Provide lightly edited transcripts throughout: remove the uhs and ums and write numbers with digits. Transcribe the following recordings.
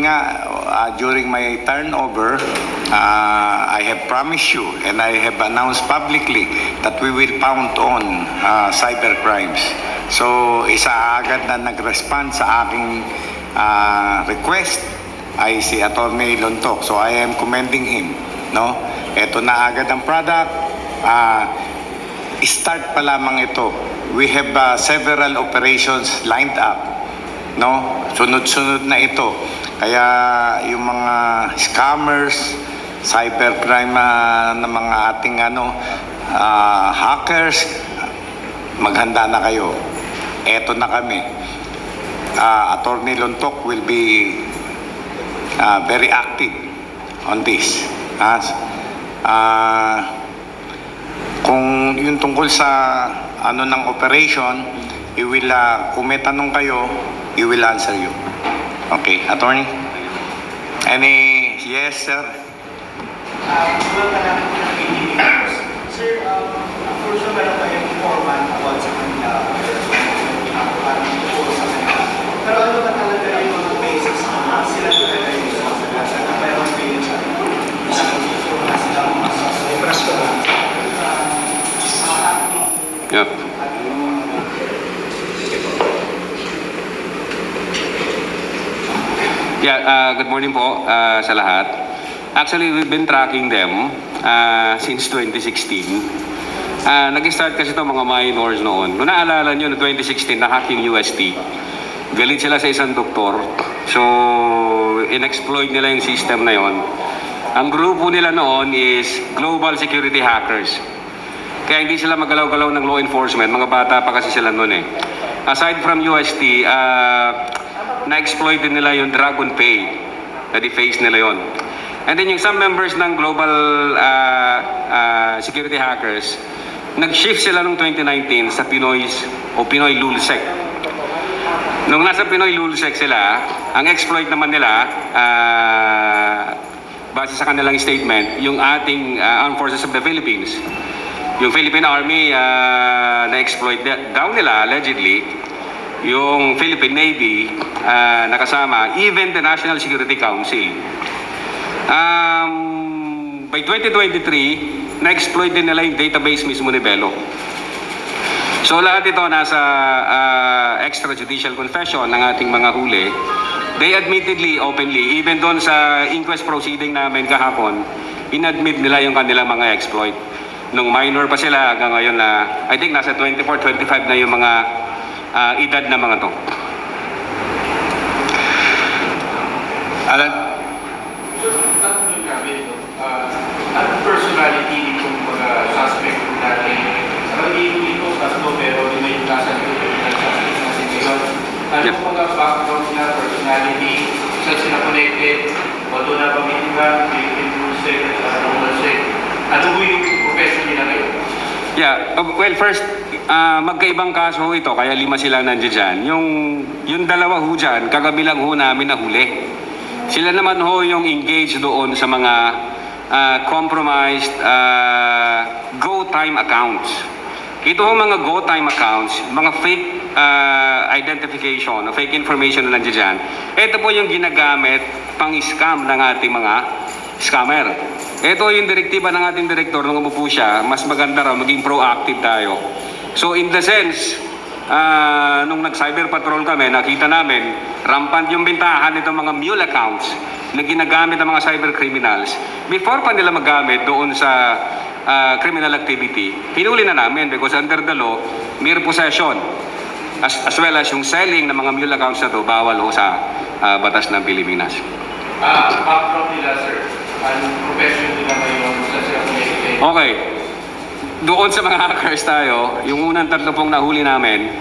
yun nga, during my turnover, I have promised you and I have announced publicly that we will pound on cyber crimes. So, isa agad na nag-respond sa aking request ay si Attorney Lontok. So, I am commending him. No? Ito na agad ang product. Start pa lamang ito. We have several operations lined up. No? Sunod-sunod na ito. Kaya yung mga scammers, cybercrime na mga ating hackers, maghanda na kayo. Eto na kami. Attorney Lontok will be very active on this. Kung yung tungkol sa ng operation, he will, kung may tanong kayo, he will answer you. Okay, attorney? Any, yes, sir? Sir, for sure meron kayong informant about sa kanila, pero ano ba talaga yung mga basics na sila talaga yung sa na meron kayo sa isang na sila may prasko ba? Yep. Yeah, good morning po sa lahat. Actually, we've been tracking them since 2016. Nag-start kasi ito mga minors noon. Kung naalala nyo, no 2016, na-hack yung UST. Galit sila sa isang doktor. So, in-exploit nila yung system na yon. Ang grupo nila noon is Global Security Hackers. Kaya hindi sila magalaw-galaw ng law enforcement. Mga bata pa kasi sila noon eh. Aside from UST, na-exploit din nila yung Dragon Pay. Na-deface nila yon. And then yung some members ng Global Security Hackers, nag-shift sila noong 2019 sa Pinoy Lulsec. Nung nasa Pinoy Lulsec sila, ang exploit naman nila, base sa kanilang statement, yung ating Armed Forces of the Philippines, yung Philippine Army, na-exploit daw nila, allegedly, yung Philippine Navy, nakasama, even the National Security Council. By 2023, na-exploit din nila yung database mismo ni Bello. So lahat ito nasa extrajudicial confession ng ating mga huli. They admittedly, openly, even doon sa inquest proceeding namin kahapon, inadmit nila yung kanilang mga exploit. Nung minor pa sila hanggang ngayon na, I think nasa 24, 25 na yung mga edad na mga to. Alan? Anong personality nitong mga suspect natin? Sabi ito, tatlo, pero may nasa ito yung suspect natin ngayon. Anong mga background na personality? Saan sila connected? Wado na pamilihan, Philippine Lulsec, Lulsec. Ano po yung profession nila ngayon? Yeah, well first, magkaibang kaso ho ito, kaya 5 sila nandiyan dyan. Yung dalawa ho dyan, kagabi lang ho namin nahuli. Sila naman ho yung engaged doon sa mga compromised go-time accounts. Ito ho mga go-time accounts, mga fake identification, fake information na nandiyan dyan. Ito po yung ginagamit pang-scam ng ating mga scammer. Ito yung direktiba ng ating direktor nung umupo siya, mas maganda raw, maging proactive tayo. So in the sense, nung nag-cyber patrol kami, nakita namin, rampant yung bintahan nitong mga mule accounts na ginagamit ng mga cyber criminals. Before pa nila magamit doon sa criminal activity, hinuli na namin because under the law, mere possession as well as yung selling ng mga mule accounts na to, bawal ho sa batas ng Pilipinas. Background nila, sir. Anong profession nila ngayon? Saan sila connected? Okay. Doon sa mga hackers tayo, yung unang tatlo pong nahuli namin,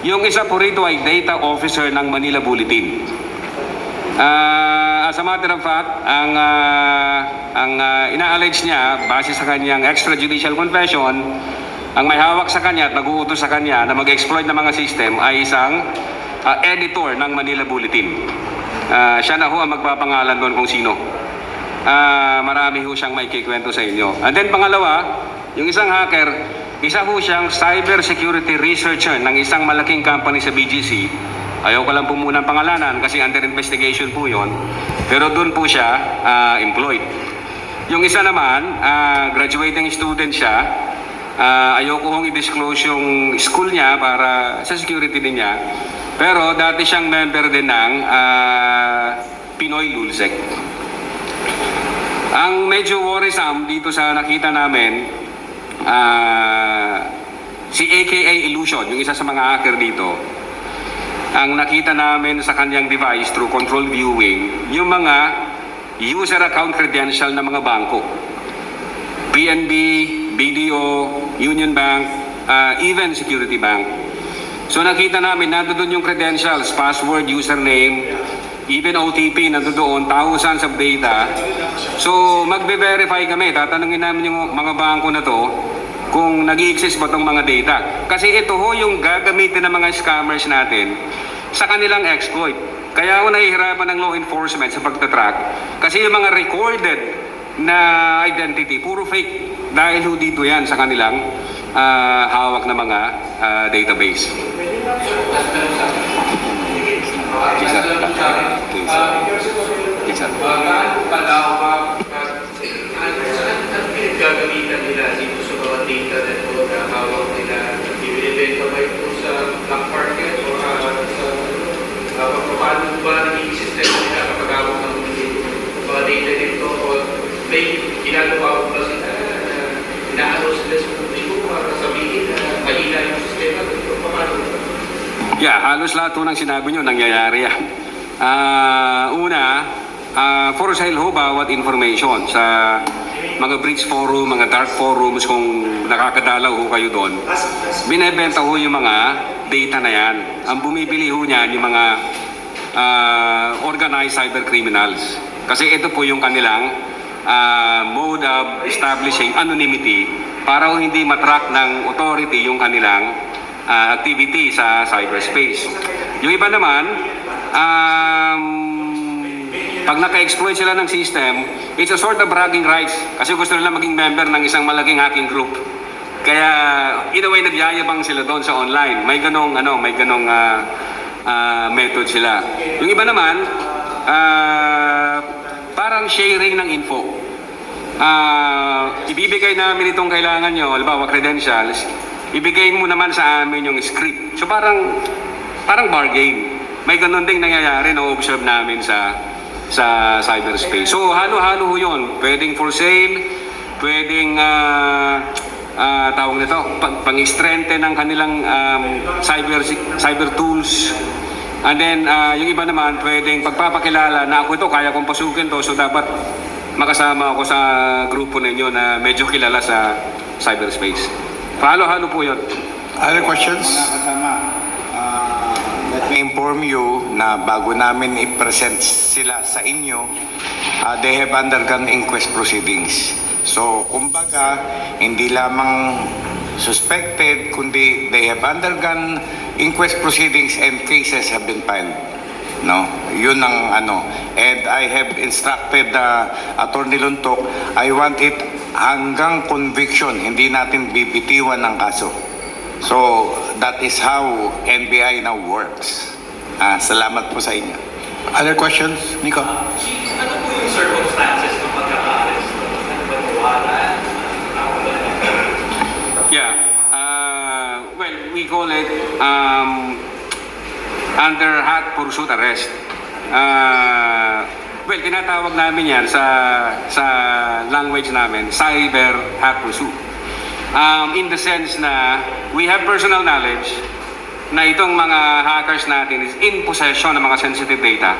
yung isa po rito ay data officer ng Manila Bulletin. As a matter of fact, ang ina-allege niya, base sa kanyang extrajudicial confession, ang may hawak sa kanya at nag-uutos sa kanya na mag-exploit ng mga system ay isang editor ng Manila Bulletin. Siya na ho ang magpapangalan doon kung sino. Marami ho siyang may kikwento sa inyo. And then pangalawa, yung isang hacker, isa ho siyang cyber security researcher ng isang malaking company sa BGC Ayaw ko lang po muna ang pangalanan kasi under investigation po yon. Pero doon po siya employed. Yung isa naman, graduating student siya. Ayaw ko hong i-disclose yung school niya para sa security din niya. Pero dati siyang member din ng Pinoy Lulsec. Ang medyo worrisome dito sa nakita namin, si AKA Illusion, yung isa sa mga hacker dito, ang nakita namin sa kanyang device through control viewing, yung mga user account credential ng mga bangko. PNB, BDO, Union Bank, even Security Bank. So nakita namin, nandoon yung credentials, password, username, even OTP, nandoon, thousands of data. So magbe-verify kami, tatanungin namin yung mga bangko na to kung nag-i-exist ba itong mga data. Kasi ito ho yung gagamitin ng mga scammers natin sa kanilang exploit. Kaya ako nahihirapan ng law enforcement sa pagtatrack kasi yung mga recorded na identity, puro fake. Dahil ho dito yan sa kanilang hawak na mga database. Gaano kalawak at gagamitan nila dito sa mga data network na hawak nila? Ibinibenta ba ito sa black market o sa paano ba naging sistema nila kapag hawak ng mga data nito o may ginagawa ko ba sila inaano sila sa publiko para sabihin na mahina yung sistema dito? Paano ba? Yeah, halos lahat po ng sinabi nyo nangyayari yan. Una, for sale ho bawat information sa mga bridge forum, mga dark forums, kung nakakadalaw ho kayo doon. Binebenta ho yung mga data na yan. Ang bumibili ho niyan yung mga organized cyber criminals. Kasi ito po yung kanilang mode of establishing anonymity para ho hindi matrack ng authority yung kanilang activity sa cyberspace. Yung iba naman, pag naka-exploit sila ng system, it's a sort of bragging rights kasi gusto nila maging member ng isang malaking hacking group. Kaya in a way nagyayabang sila doon sa online. May ganong method sila. Yung iba naman, parang sharing ng info. Ibibigay namin itong kailangan nyo, halimbawa credentials, ibigay mo naman sa amin yung script. So parang bargain. May ganun ding nangyayari na observe namin sa cyberspace. So halo-halo yun. Pwedeng for sale, pwedeng tawag nito, pang-strengthen ng kanilang cyber tools. And then yung iba naman pwedeng pagpapakilala na ako ito, kaya kong pasukin to, so dapat makasama ako sa grupo ninyo na medyo kilala sa cyberspace. Halo-halo po yun. Other questions? Let me inform you na bago namin i-present sila sa inyo, they have undergone inquest proceedings. So, kumbaga, hindi lamang suspected, kundi they have undergone inquest proceedings and cases have been filed. No? Yun ang ano. And I have instructed Attorney Luntok, I want it hanggang conviction, hindi natin bibitiwan ng kaso. So, that is how NBI now works. Salamat po sa inyo. Other questions? Nico? Ano po yung circumstances ng pagkaka-arrest? Ano ba wala? Yeah. Well, we call it under hot pursuit arrest. Well, tinatawag namin yan sa language namin, cyber hot pursuit. In the sense na we have personal knowledge na itong mga hackers natin is in possession ng mga sensitive data,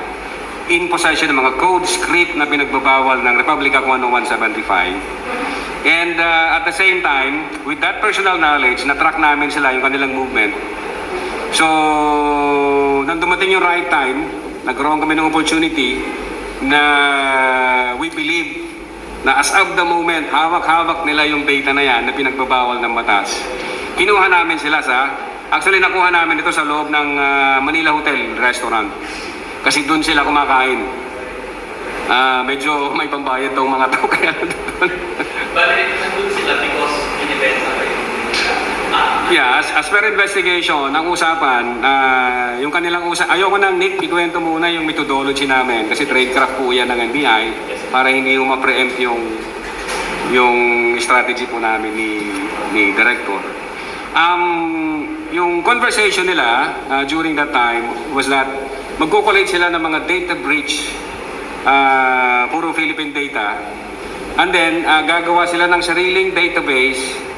in possession ng mga code script na pinagbabawal ng Republic Act 10175. And at the same time, with that personal knowledge, na-track namin sila yung kanilang movement. So, nang dumating yung right time, nagkaroon kami ng opportunity na we believe na as of the moment, hawak-hawak nila yung data na yan na pinagbabawal ng batas. Kinuha namin sila actually nakuha namin ito sa loob ng Manila Hotel Restaurant. Kasi doon sila kumakain. Medyo may pambayad daw mga tao kaya doon. Bale, nandun sila because binibenta kayo. Yeah, as per investigation, ang usapan, yung kanilang ayoko nang Nick, ikwento muna yung methodology namin kasi tradecraft po yan ng NBI para hindi mo ma-preempt yung strategy po namin ni Director. Yung conversation nila during that time was that magkukulate sila ng mga data breach, puro Philippine data, and then gagawa sila ng sariling database.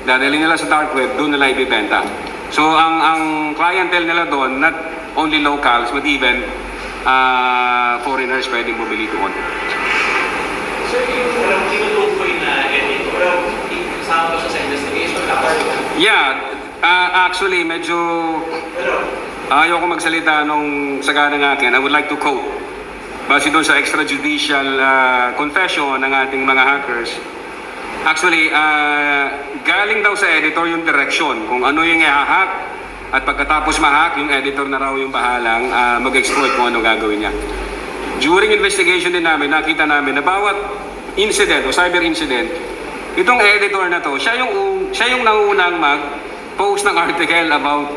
Dadalhin nila sa dark web, doon nila ibibenta. So, ang clientele nila doon, not only locals, but even foreigners pwedeng bumili doon. Sir, yung walang tinutukoy na editor, kasama ba siya sa investigation? Yeah, actually, medyo ayoko magsalita nung sagana ng akin. I would like to quote. Base doon sa extrajudicial confession ng ating mga hackers. Actually, galing daw sa editor yung direction kung ano yung i-hack at pagkatapos ma-hack, yung editor na raw yung bahalang mag-exploit kung ano gagawin niya. During investigation din namin, nakita namin na bawat incident o cyber incident, itong editor na to, siya yung naunang mag-post ng article about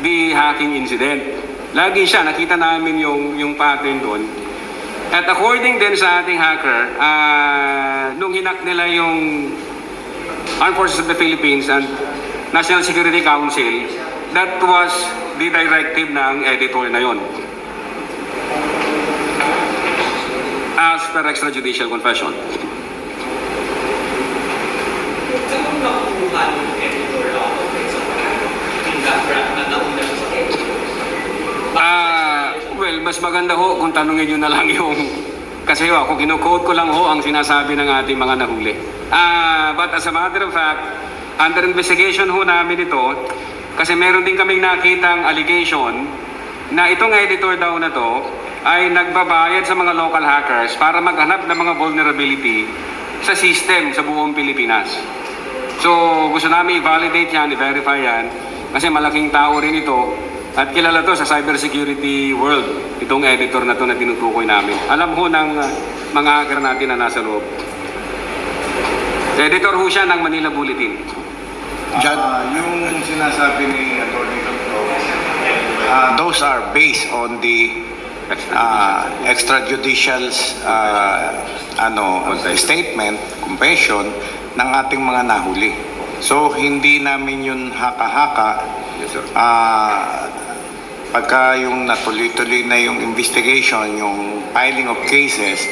the hacking incident. Lagi siya, nakita namin yung pattern doon. At according din sa ating hacker, nung hinak nila yung Armed Forces of the Philippines and National Security Council, that was the directive ng editor na yon. As per extrajudicial confession. Saan mo nakukuha ng editor out of it sa yung background na nauna siya sa editor? Well, mas maganda ho kung tanungin nyo na lang yung... Kasi ho, ako kino-quote ko lang ho ang sinasabi ng ating mga nahuli. But as a matter of fact, under investigation ho namin ito, kasi meron din kaming nakitang allegation na itong editor daw na to ay nagbabayad sa mga local hackers para maghanap ng mga vulnerability sa system sa buong Pilipinas. So, gusto namin i-validate yan, i-verify yan, kasi malaking tao rin ito. At kilala to sa cybersecurity world, itong editor na to na tinutukoy namin. Alam ho ng mga hacker natin na nasa loob. Editor ho siya ng Manila Bulletin. Yung sinasabi ni Atty. Those are based on the extrajudicial statement, confession ng ating mga nahuli. So, hindi namin yun haka-haka. Yes, sir. Pagka yung natuloy-tuloy na yung investigation, yung filing of cases,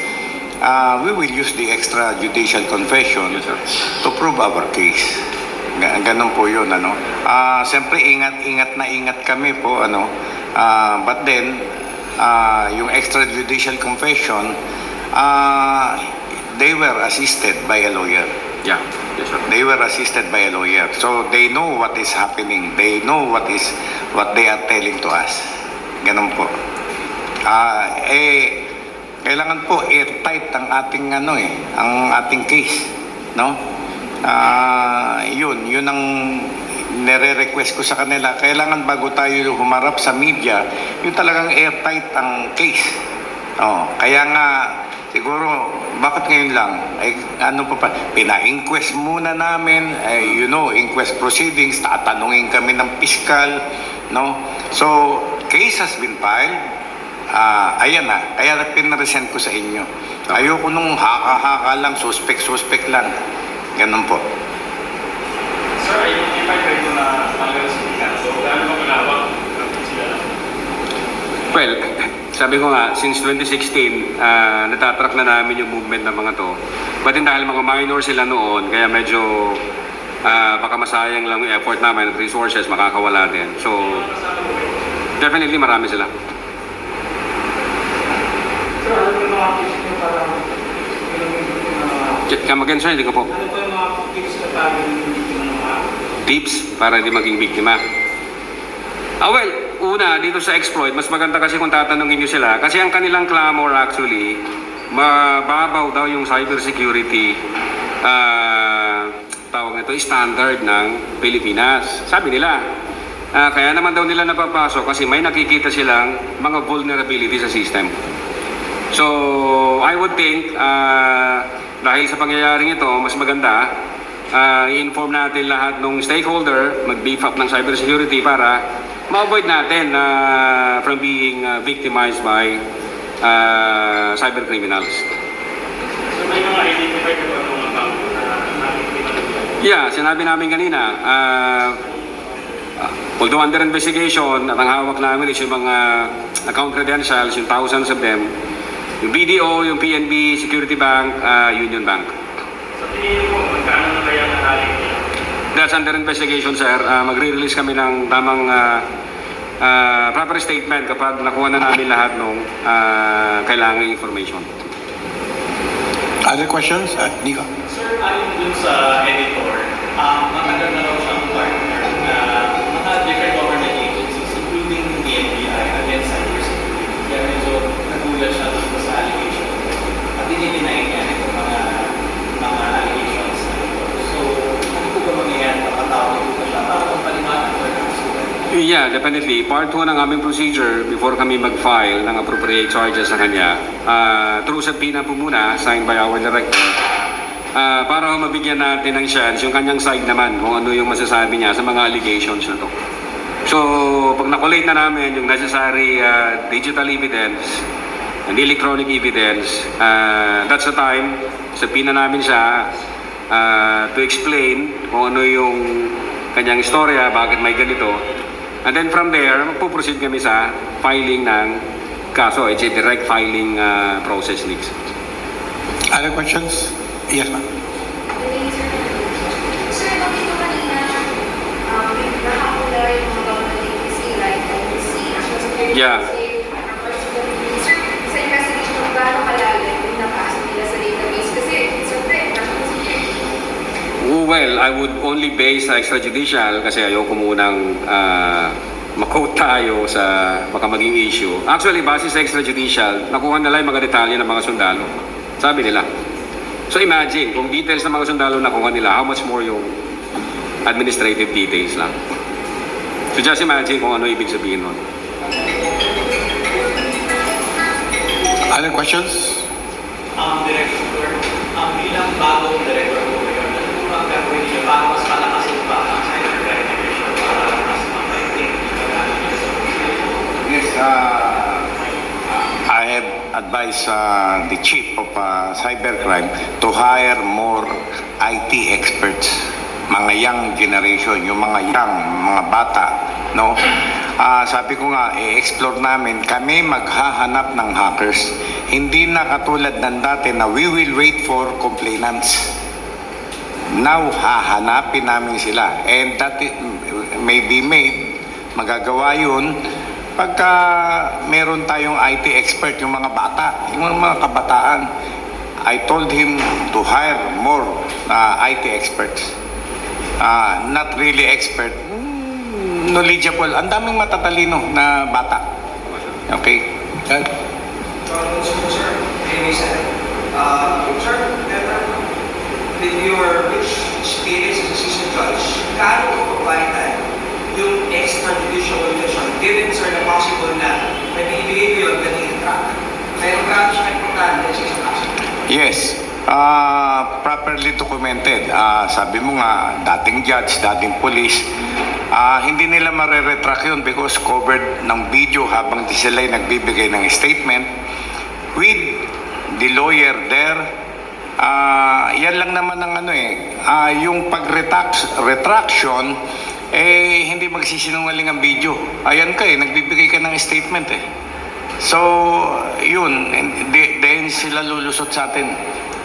we will use the extrajudicial confession to prove our case. Ganun po yun, ano. Siyempre, ingat kami po, ano. But then, yung extrajudicial confession, they were assisted by a lawyer. Yeah. Yes, sir. They were assisted by a lawyer. So they know what is happening. They know what they are telling to us. Ganun po. Kailangan po airtight ang ating ang ating case, no? Yun ang nire-request ko sa kanila. Kailangan bago tayo humarap sa media, yung talagang airtight ang case. Kaya nga siguro, bakit ngayon lang? Pina-inquest muna namin, inquest proceedings, tatanungin kami ng piskal, no? So, case has been filed, ayan na, kaya pinaresent ko sa inyo. Ayoko nung haka-haka lang, suspect lang. Ganun po. Sir, identify kayo na talagang sila. So, gaano ba kalawak sila? Well, sabi ko nga, since 2016, natatrack na namin yung movement ng mga to. But dahil mga minor sila noon, kaya medyo baka masayang lang yung effort namin at resources, makakawala din. So, definitely marami sila. Sir, ano yung mga tips nyo para Come again, sir, hindi ko po. ano po yung mga tips na para hindi mga Tips para hindi maging biktima. Well, una, dito sa exploit, mas maganda kasi kung tatanungin nyo sila. Kasi ang kanilang clamor actually, mababaw daw yung cybersecurity tawag nito, standard ng Pilipinas. Sabi nila. Kaya naman daw nila napapasok kasi may nakikita silang mga vulnerability sa system. So, I would think, dahil sa pangyayaring ito, mas maganda i-inform natin lahat ng stakeholder, mag-beef up ng cybersecurity para ma-avoid natin from being victimized by cyber criminals. So may mga identified na ba mga bangko na nakikita? Yeah, sinabi namin kanina, although under investigation, at ang hawak namin is yung mga account credentials, yung thousands of them, yung BDO, yung PNB, Security Bank, Union Bank. Sa tingin mo, magkano na kaya nahalik niya? That's under investigation, sir. Magre-release kami ng tamang proper statement kapag nakuha na namin lahat ng kailangang information. Other questions? Nico? Sir, ayon dun sa editor, matagal na raw siyang partner na mga different government agencies, including the NBI, against cybersecurity. Kaya medyo nagulat siya dito sa allegation. At dinideny niya itong mga allegations na ito. So, ano po ba mangyayari? Papatawag po ba siya para kung paliwanag ko ng sulat? Yeah, definitely. Part 1 ng aming procedure before kami mag-file ng appropriate charges sa kanya, through subpoena po muna, signed by our director, para mabigyan natin ng chance yung kanyang side naman kung ano yung masasabi niya sa mga allegations na to. So, pag nakulate na namin yung necessary digital evidence and electronic evidence, that's the time, subpoena namin siya to explain kung ano yung kanyang istorya, bakit may ganito. And then from there, magpo-proceed kami sa filing ng kaso. It's a direct filing process, Nix. Other questions? Yes, ma'am. Sir, bakit ito kanina, nakakula yung mga government agency, like IBC, National Security Yeah. Sir, sa investigation, kung gaano kalalim yung napasa nila sa database? Kasi, siyempre, National Security. Well, I would only base sa extrajudicial kasi ayoko munang makot tayo sa baka maging issue. Actually, base sa extrajudicial, nakuha nila yung mga detalye ng mga sundalo. Sabi nila. So imagine, kung details ng mga sundalo nakuha nila, how much more yung administrative details lang. So just imagine kung ano ibig sabihin nun. Other questions? Director, bilang bagong director po ngayon, ano po ang gagawin niyo para mas palakasin pa ang cybercrime division para mas mapaitin yung pag-aaral niyo sa Yes, I have advised the chief of cybercrime to hire more IT experts, mga young generation, yung mga bata, no? Sabi ko nga, i-explore namin, kami maghahanap ng hackers. Hindi na katulad ng dati na we will wait for complainants. Now, hahanapin namin sila. And that may be made, magagawa yun, pagka meron tayong IT expert, yung mga bata, yung mga kabataan. I told him to hire more IT experts. Not really expert, knowledgeable. Ang daming matatalino na bata. Okay? Sir, sir, with your rich experience as a seasoned judge, kano ko pagpalitan yung extrajudicial conviction, given, sir, na possible na nabibigay ko yun ganito track. Mayroon ka siya importante sa isang kaso. Yes. Properly documented. Sabi mo nga, dating judge, dating police, hindi nila mareretract yun because covered ng video habang di sila nagbibigay ng statement with the lawyer there. Yan lang naman ang yung pag-retraction, hindi magsisinungaling ang video. Ayan ka nagbibigay ka ng statement So, yun, then sila lulusot sa atin.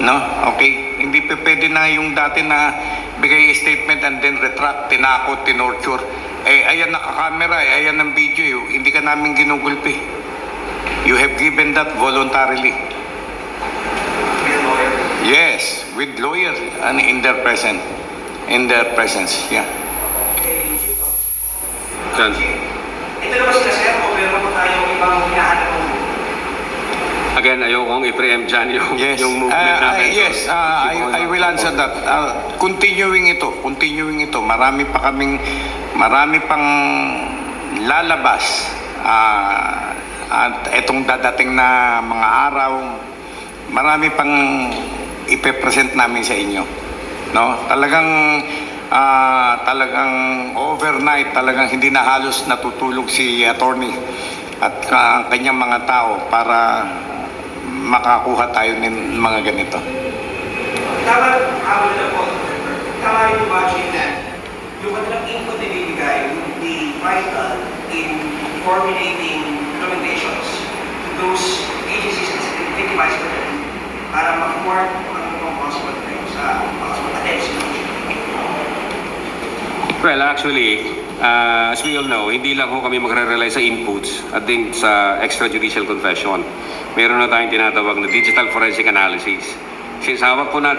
No? Okay? Hindi pa pwede na yung dati na bigay statement and then retract, tinakot, tinorture. Ayan nakakamera, ayan ang video. Hindi ka namin ginugulpi. You have given that voluntarily. Yes, with lawyers and in their presence. In their presence, yeah. Dyan. Ito naman sila, sir, o meron po tayong ibang hinahanap mo? Again, ayokong i-preempt dyan Yes, yung movement natin. yes, I will answer that. Continuing ito, marami pang lalabas at itong dadating na mga araw, marami pang ipepresent namin sa inyo. No? Talagang overnight, talagang hindi na halos natutulog si attorney at ang kanyang mga tao para makakuha tayo ng mga ganito. Tama, habol na po. Tama rin yung watching na yung kanilang input na bibigay would be vital in formulating recommendations to those agencies na victimized for them para mag-work ang possible sa possible attention. Well, actually, as we all know, hindi lang ho kami magre-rely sa inputs at din sa extrajudicial confession. Meron na tayong tinatawag na digital forensic analysis. Since hawak po natin